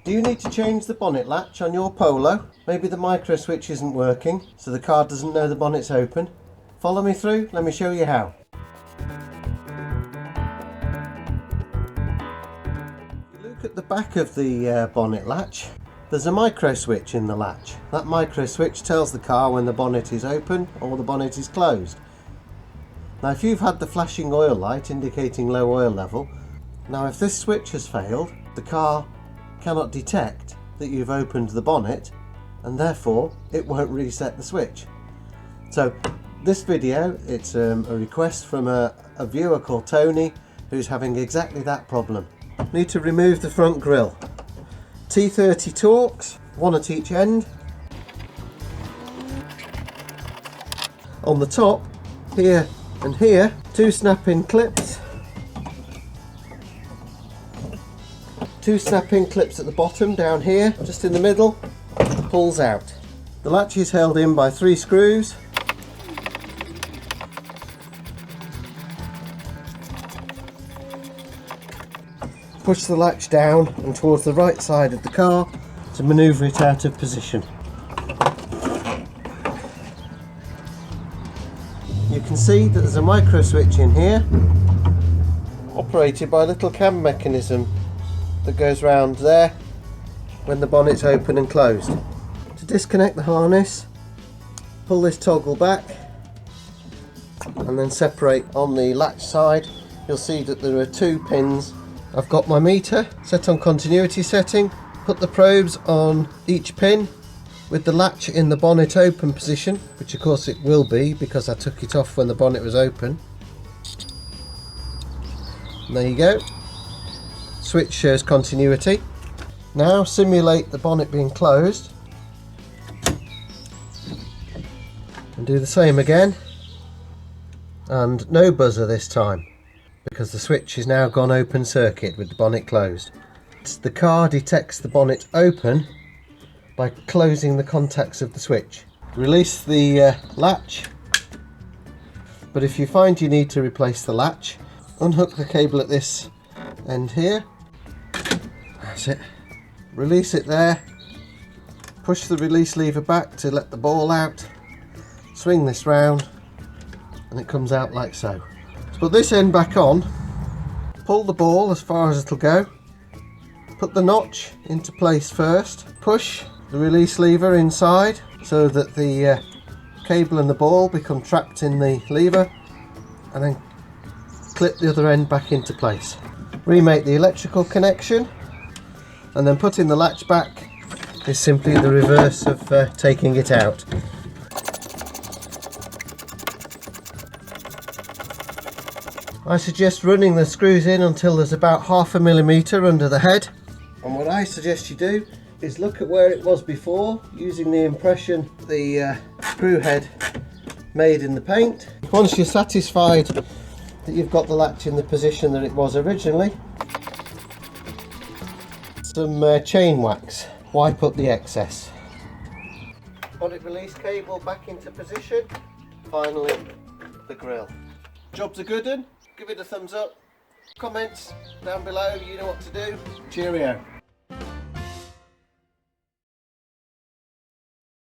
Do you need to change the bonnet latch on your Polo? Maybe the micro switch isn't working, so the car doesn't know the bonnet's open. Follow me through, let me show you how. If you look at the back of the bonnet latch, there's a micro switch in the latch. That micro switch tells the car when the bonnet is open or the bonnet is closed. Now if you've had the flashing oil light indicating low oil level, now if this switch has failed, the car cannot detect that you've opened the bonnet and therefore it won't reset the switch. So this video, it's a request from a viewer called Tony who's having exactly that problem. Need to remove the front grille. T30 Torx, one at each end. On the top, here and here, 2 snap-in clips. 2 snap-in clips at the bottom, down here, just in the middle, pulls out. The latch is held in by 3 screws. Push the latch down and towards the right side of the car to manoeuvre it out of position. You can see that there's a micro switch in here, operated by a little cam mechanism that goes round there when the bonnet's open and closed. To disconnect the harness, pull this toggle back and then separate on the latch side. You'll see that there are 2 pins. I've got my meter set on continuity setting, put the probes on each pin with the latch in the bonnet open position, which of course it will be because I took it off when the bonnet was open. And there you go. Switch shows continuity. Now simulate the bonnet being closed and do the same again, and no buzzer this time because the switch is now gone open circuit with the bonnet closed. The car detects the bonnet open by closing the contacts of the switch. Release the latch, but if you find you need to replace the latch, unhook the cable at this end here. That's it. Release it there. Push the release lever back to let the ball out. Swing this round and it comes out like so. Put this end back on, pull the ball as far as it'll go, put the notch into place first, push the release lever inside so that the cable and the ball become trapped in the lever, and then clip the other end back into place. Remake the electrical connection, and then putting the latch back is simply the reverse of taking it out. I suggest running the screws in until there's about 1/2 millimetre under the head. And what I suggest you do is look at where it was before, using the impression the screw head made in the paint. Once you're satisfied that you've got the latch in the position that it was originally, some chain wax, wipe up the excess. Bonnet release cable back into position. Finally, the grille. Job's a good one. Give it a thumbs up. Comments down below, you know what to do. Cheerio.